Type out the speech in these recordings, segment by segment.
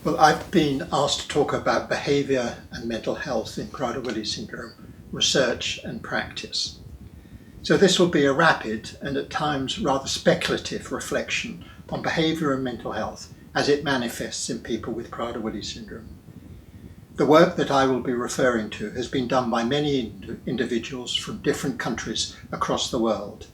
Well, I've been asked to talk about behaviour and mental health in Prader-Willi syndrome, research and practice. So this will be a rapid and at times rather speculative reflection on behaviour and mental health as it manifests in people with Prader-Willi syndrome. The work that I will be referring to has been done by many individuals from different countries across the world.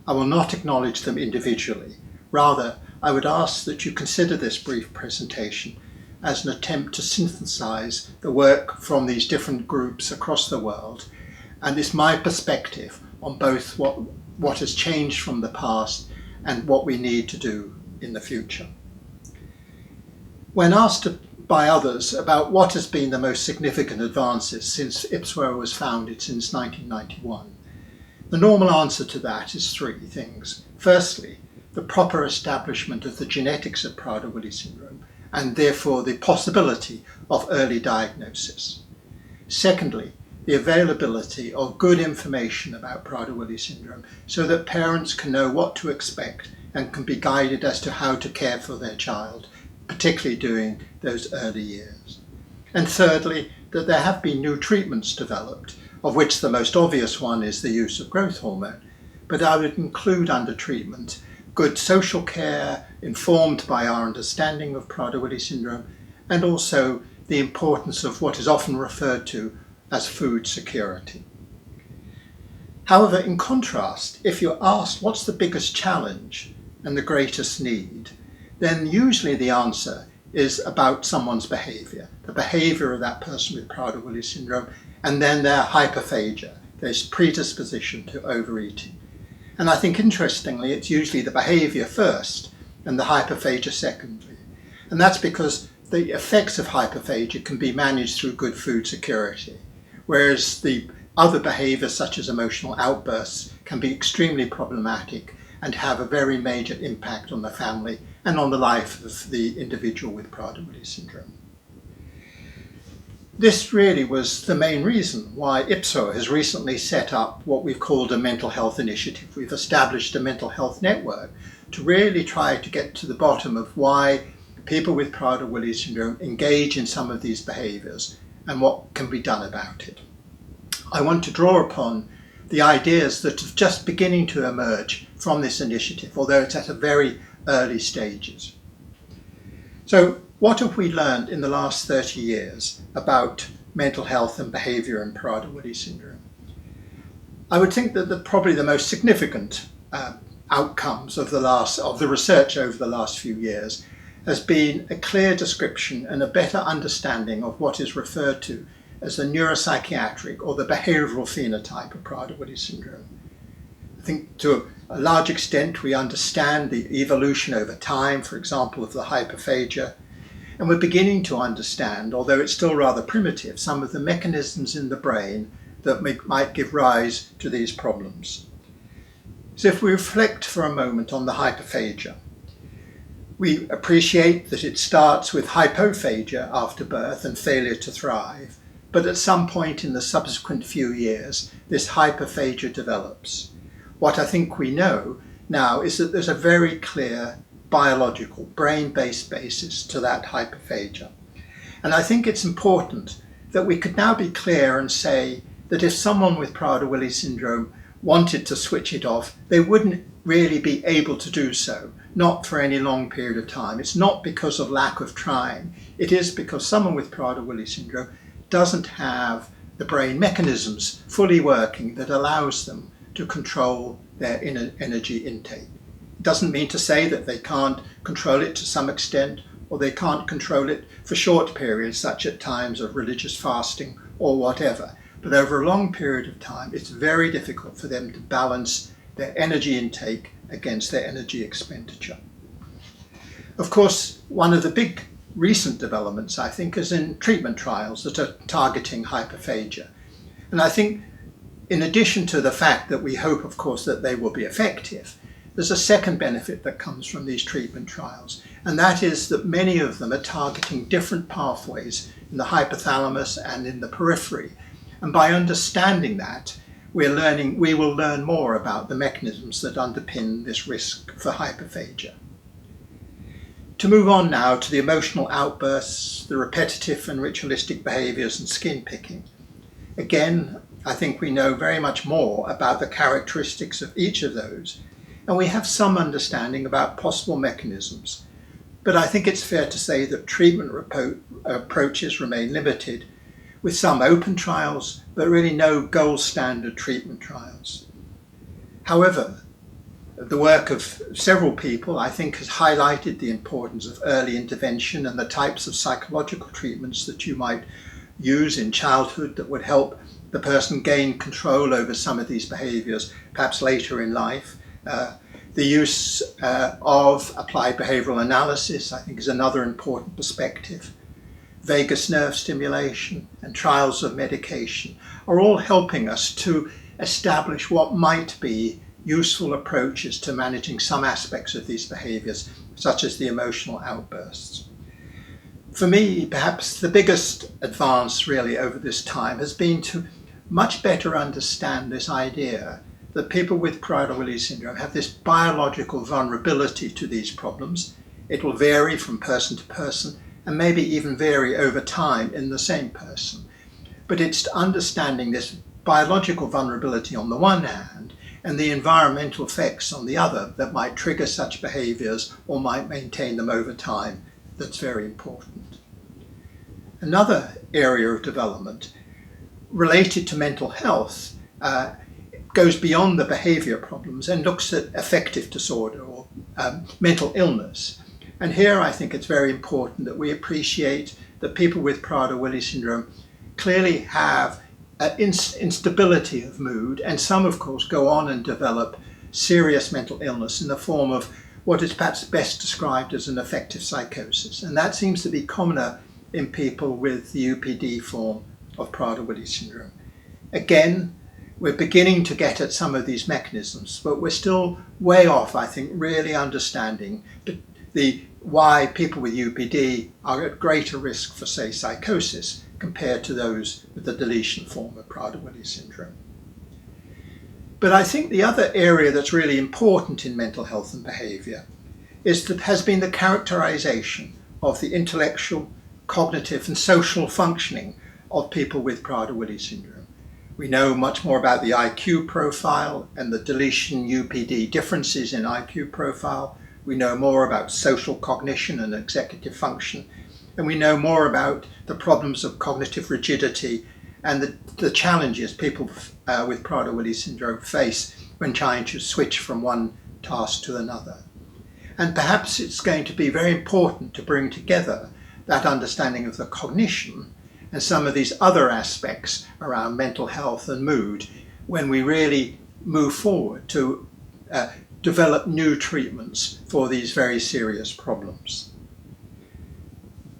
I will not acknowledge them individually. Rather, I would ask that you consider this brief presentation as an attempt to synthesize the work from these different groups across the world, and it's my perspective on both what has changed from the past and what we need to do in the future. When asked by others about what has been the most significant advances since IPWSO was founded since 1991, the normal answer to that is three things. Firstly, the proper establishment of the genetics of Prader-Willi syndrome and therefore the possibility of early diagnosis. Secondly, the availability of good information about Prader-Willi syndrome so that parents can know what to expect and can be guided as to how to care for their child, particularly during those early years. And thirdly, that there have been new treatments developed, of which the most obvious one is the use of growth hormone, but I would include under treatment good social care informed by our understanding of Prader-Willi syndrome, and also the importance of what is often referred to as food security. However, in contrast, if you're asked what's the biggest challenge and the greatest need, then usually the answer is about someone's behaviour, the behaviour of that person with Prader-Willi syndrome, and then their hypophagia, their predisposition to overeating. And I think interestingly, it's usually the behaviour first and the hypophagia secondly. And that's because the effects of hypophagia can be managed through good food security, whereas the other behaviours such as emotional outbursts can be extremely problematic and have a very major impact on the family and on the life of the individual with Prader-Willi syndrome. This really was the main reason why IPWSO has recently set up what we've called a mental health initiative. We've established a mental health network to really try to get to the bottom of why people with Prader-Willi syndrome engage in some of these behaviours and what can be done about it. I want to draw upon the ideas that are just beginning to emerge from this initiative, although it's at a very early stages. So what have we learned in the last 30 years about mental health and behaviour in Prader-Willi syndrome? I would think that probably the most significant outcomes of the research over the last few years has been a clear description and a better understanding of what is referred to as the neuropsychiatric or the behavioural phenotype of Prader-Willi syndrome. I think to a large extent we understand the evolution over time, for example, of the hypophagia, and we're beginning to understand, although it's still rather primitive, some of the mechanisms in the brain that might give rise to these problems. So if we reflect for a moment on the hypophagia, we appreciate that it starts with hypophagia after birth and failure to thrive, but at some point in the subsequent few years, this hypophagia develops. What I think we know now is that there's a very clear biological, brain-based basis to that hypophagia. And I think it's important that we could now be clear and say that if someone with Prader-Willi syndrome wanted to switch it off, they wouldn't really be able to do so, not for any long period of time. It's not because of lack of trying. It is because someone with Prader-Willi syndrome doesn't have the brain mechanisms fully working that allows them to control their energy intake. It doesn't mean to say that they can't control it to some extent, or they can't control it for short periods, such at times of religious fasting or whatever. But over a long period of time, it's very difficult for them to balance their energy intake against their energy expenditure. Of course, one of the big recent developments, I think, is in treatment trials that are targeting hypophagia. And I think in addition to the fact that we hope, of course, that they will be effective, there's a second benefit that comes from these treatment trials, and that is that many of them are targeting different pathways in the hypothalamus and in the periphery. And by understanding that, we will learn more about the mechanisms that underpin this risk for hypophagia. To move on now to the emotional outbursts, the repetitive and ritualistic behaviours and skin picking. Again, I think we know very much more about the characteristics of each of those, and we have some understanding about possible mechanisms. But I think it's fair to say that treatment approaches remain limited, with some open trials, but really no gold standard treatment trials. However, the work of several people, I think, has highlighted the importance of early intervention and the types of psychological treatments that you might use in childhood that would help the person gain control over some of these behaviours, perhaps later in life. The use of applied behavioural analysis, I think, is another important perspective. Vagus nerve stimulation and trials of medication are all helping us to establish what might be useful approaches to managing some aspects of these behaviours, such as the emotional outbursts. For me, perhaps the biggest advance really over this time has been to much better understand this idea that people with Prader-Willi syndrome have this biological vulnerability to these problems. It will vary from person to person and maybe even vary over time in the same person. But it's understanding this biological vulnerability on the one hand and the environmental effects on the other that might trigger such behaviours or might maintain them over time that's very important. Another area of development related to mental health goes beyond the behaviour problems and looks at affective disorder or mental illness. And here I think it's very important that we appreciate that people with Prader-Willi syndrome clearly have instability of mood, and some of course go on and develop serious mental illness in the form of what is perhaps best described as an affective psychosis. And that seems to be commoner in people with the UPD form of Prader-Willi syndrome. Again, we're beginning to get at some of these mechanisms, but we're still way off, I think, really understanding why people with UPD are at greater risk for, say, psychosis compared to those with the deletion form of Prader-Willi syndrome. But I think the other area that's really important in mental health and behaviour has been the characterization of the intellectual, cognitive and social functioning of people with Prader-Willi syndrome. We know much more about the IQ profile and the deletion UPD differences in IQ profile. We know more about social cognition and executive function. And we know more about the problems of cognitive rigidity and the challenges people with Prader-Willi syndrome face when trying to switch from one task to another. And perhaps it's going to be very important to bring together that understanding of the cognition and some of these other aspects around mental health and mood when we really move forward to develop new treatments for these very serious problems.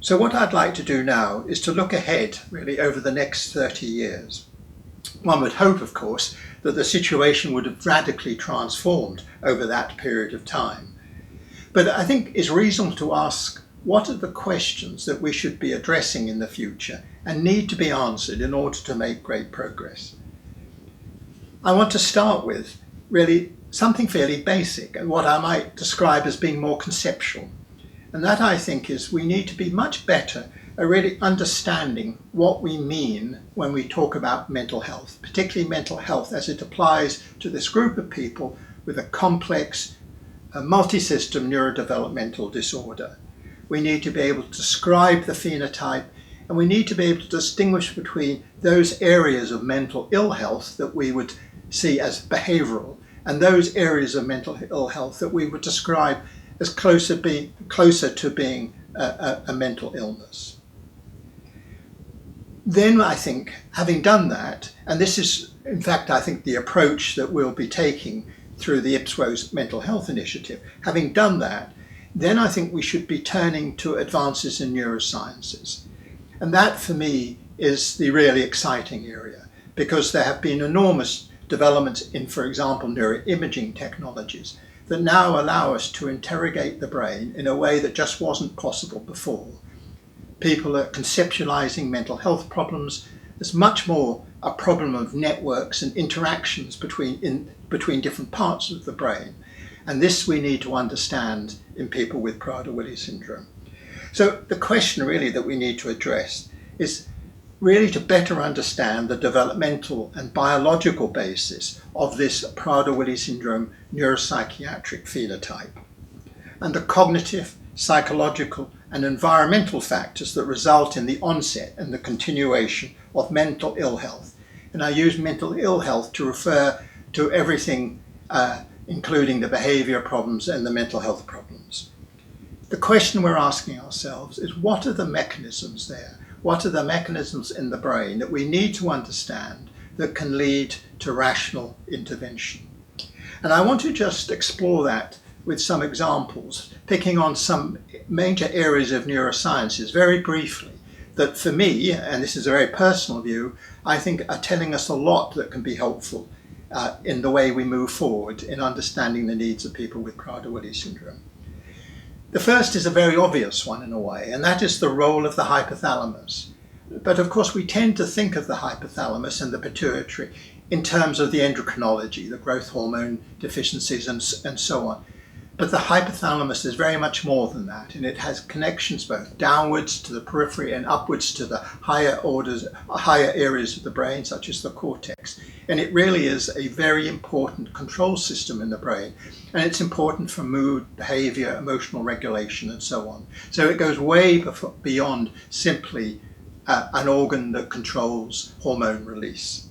So what I'd like to do now is to look ahead really over the next 30 years. One would hope, of course, that the situation would have radically transformed over that period of time. But I think it's reasonable to ask, what are the questions that we should be addressing in the future and need to be answered in order to make great progress? I want to start with really something fairly basic and what I might describe as being more conceptual. And that, I think, is we need to be much better at really understanding what we mean when we talk about mental health, particularly mental health as it applies to this group of people with a complex, multi-system neurodevelopmental disorder. We need to be able to describe the phenotype, and we need to be able to distinguish between those areas of mental ill health that we would see as behavioural and those areas of mental ill health that we would describe as closer to being a mental illness. Then I think, having done that, and this is in fact I think the approach that we'll be taking through the IPWSO Mental Health Initiative, having done that, then I think we should be turning to advances in neurosciences. And that for me is the really exciting area, because there have been enormous developments in, for example, neuroimaging technologies that now allow us to interrogate the brain in a way that just wasn't possible before. People are conceptualizing mental health problems as much more a problem of networks and interactions between different parts of the brain. And this we need to understand in people with Prader-Willi syndrome. So the question really that we need to address is really to better understand the developmental and biological basis of this Prader-Willi syndrome neuropsychiatric phenotype, and the cognitive, psychological, and environmental factors that result in the onset and the continuation of mental ill health. And I use mental ill health to refer to everything, including the behaviour problems and the mental health problems. The question we're asking ourselves is, what are the mechanisms there? What are the mechanisms in the brain that we need to understand that can lead to rational intervention? And I want to just explore that with some examples, picking on some major areas of neurosciences very briefly, that for me, and this is a very personal view, I think are telling us a lot that can be helpful in the way we move forward in understanding the needs of people with Prader-Willi syndrome. The first is a very obvious one in a way, and that is the role of the hypothalamus. But of course we tend to think of the hypothalamus and the pituitary in terms of the endocrinology, the growth hormone deficiencies and so on. But the hypothalamus is very much more than that, and it has connections both downwards to the periphery and upwards to the higher areas of the brain, such as the cortex. And it really is a very important control system in the brain, and it's important for mood, behavior, emotional regulation, and so on. So it goes way beyond simply an organ that controls hormone release.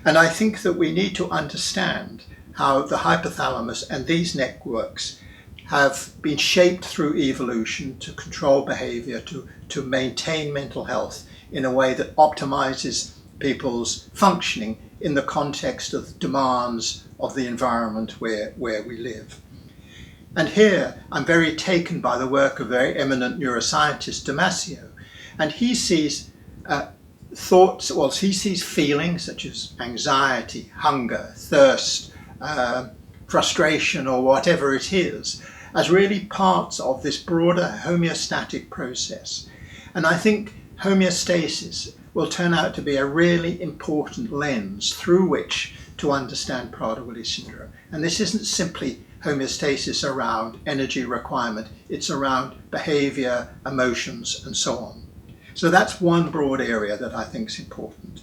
And I think that we need to understand how the hypothalamus and these networks have been shaped through evolution to control behavior, to maintain mental health in a way that optimizes people's functioning in the context of demands of the environment where we live. And here I'm very taken by the work of very eminent neuroscientist Damasio, and he sees he sees feelings such as anxiety, hunger, thirst, frustration, or whatever it is, as really parts of this broader homeostatic process. And I think homeostasis will turn out to be a really important lens through which to understand Prader-Willi syndrome. And this isn't simply homeostasis around energy requirement, it's around behavior, emotions, and so on. So that's one broad area that I think is important.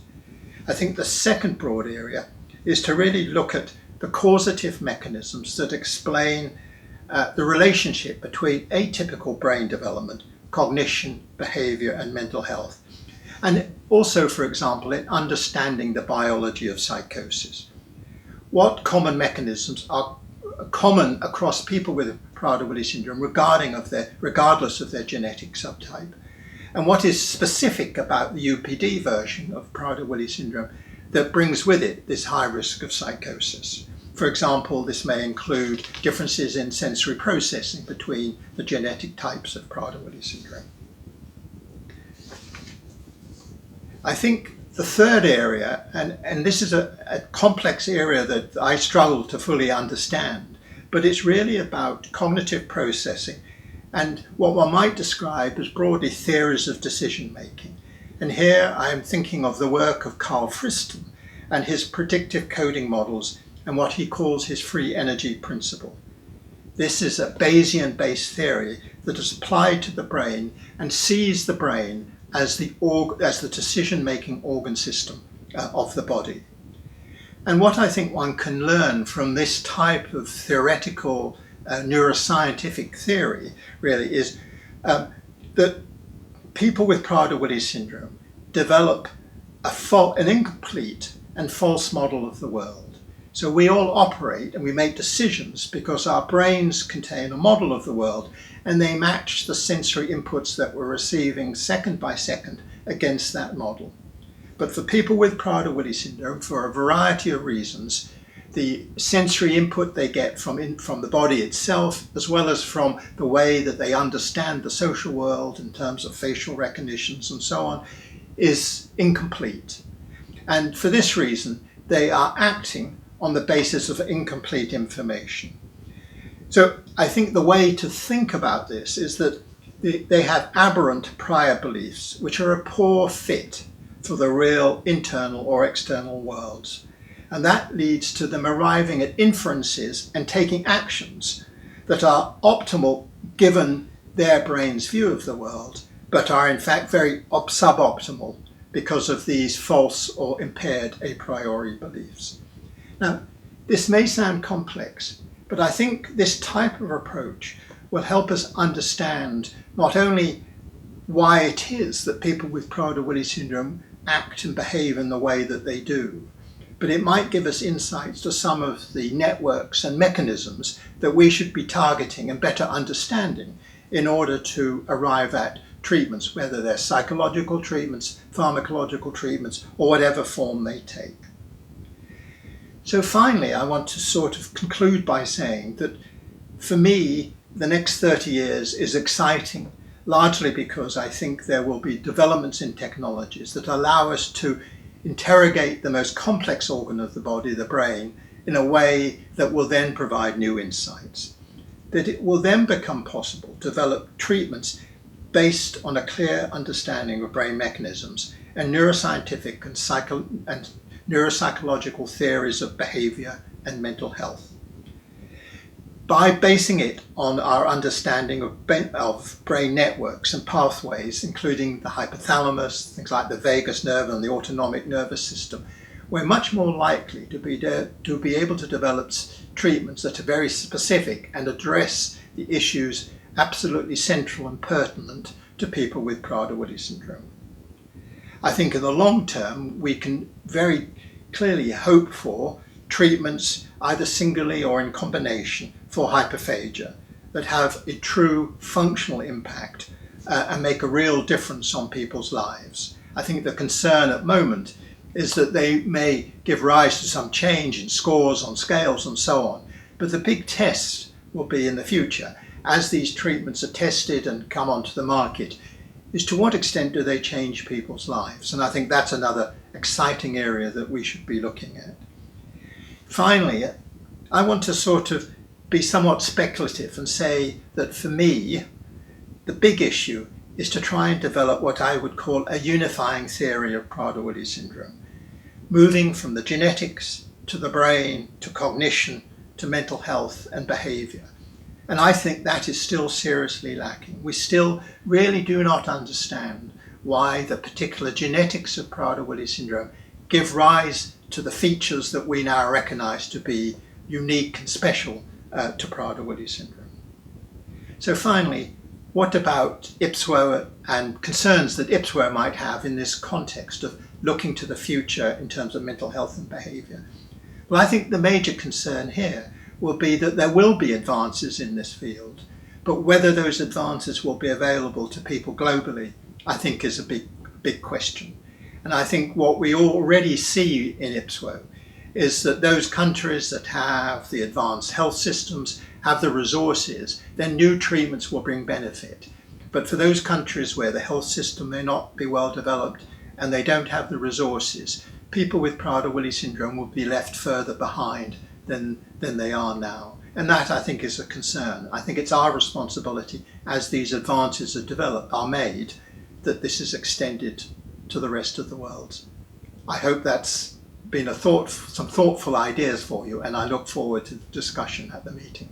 I think the second broad area is to really look at the causative mechanisms that explain the relationship between atypical brain development, cognition, behavior, and mental health. And also, for example, in understanding the biology of psychosis. What common mechanisms are common across people with Prader-Willi syndrome regardless of their genetic subtype? And what is specific about the UPD version of Prader-Willi syndrome that brings with it this high risk of psychosis? For example, this may include differences in sensory processing between the genetic types of Prader-Willi syndrome. I think the third area, and this is a complex area that I struggle to fully understand, but it's really about cognitive processing and what one might describe as broadly theories of decision making. And here I am thinking of the work of Carl Friston and his predictive coding models and what he calls his free energy principle. This is a Bayesian-based theory that is applied to the brain and sees the brain as the decision-making organ system of the body. And what I think one can learn from this type of theoretical neuroscientific theory really is that people with Prader-Willi syndrome develop an incomplete and false model of the world. So we all operate and we make decisions because our brains contain a model of the world and they match the sensory inputs that we're receiving second by second against that model. But for people with Prader-Willi syndrome, for a variety of reasons, the sensory input they get from the body itself, as well as from the way that they understand the social world in terms of facial recognitions and so on, is incomplete. And for this reason, they are acting on the basis of incomplete information. So I think the way to think about this is that they have aberrant prior beliefs, which are a poor fit for the real internal or external worlds. And that leads to them arriving at inferences and taking actions that are optimal given their brain's view of the world, but are in fact very suboptimal because of these false or impaired a priori beliefs. Now, this may sound complex, but I think this type of approach will help us understand not only why it is that people with Prader-Willi syndrome act and behave in the way that they do, but it might give us insights to some of the networks and mechanisms that we should be targeting and better understanding in order to arrive at treatments, whether they're psychological treatments, pharmacological treatments, or whatever form they take. So finally, I want to sort of conclude by saying that for me, the next 30 years is exciting, largely because I think there will be developments in technologies that allow us to interrogate the most complex organ of the body, the brain, in a way that will then provide new insights. That it will then become possible to develop treatments based on a clear understanding of brain mechanisms and neuroscientific and neuropsychological theories of behavior and mental health. By basing it on our understanding of brain networks and pathways, including the hypothalamus, things like the vagus nerve and the autonomic nervous system, we're much more likely to be able to develop treatments that are very specific and address the issues absolutely central and pertinent to people with Prader-Willi syndrome. I think in the long term, we can very clearly hope for treatments either singly or in combination for hypophagia that have a true functional impact and make a real difference on people's lives. I think the concern at the moment is that they may give rise to some change in scores on scales and so on, but the big test will be in the future as these treatments are tested and come onto the market, is to what extent do they change people's lives? And I think that's another exciting area that we should be looking at. Finally, I want to sort of be somewhat speculative and say that for me, the big issue is to try and develop what I would call a unifying theory of Prader-Willi syndrome, moving from the genetics to the brain to cognition to mental health and behavior. And I think that is still seriously lacking. We still really do not understand why the particular genetics of Prader-Willi syndrome give rise to the features that we now recognize to be unique and special to Prader-Willi syndrome. So finally, what about IPWSO and concerns that IPWSO might have in this context of looking to the future in terms of mental health and behavior? Well, I think the major concern here will be that there will be advances in this field, but whether those advances will be available to people globally, I think is a big question. And I think what we already see in IPWSO is that those countries that have the advanced health systems, have the resources, then new treatments will bring benefit. But for those countries where the health system may not be well developed and they don't have the resources, people with Prader-Willi syndrome will be left further behind than they are now. And that, I think, is a concern. I think it's our responsibility as these advances are made, that this is extended to the rest of the world. I hope that's been some thoughtful ideas for you, and I look forward to the discussion at the meeting.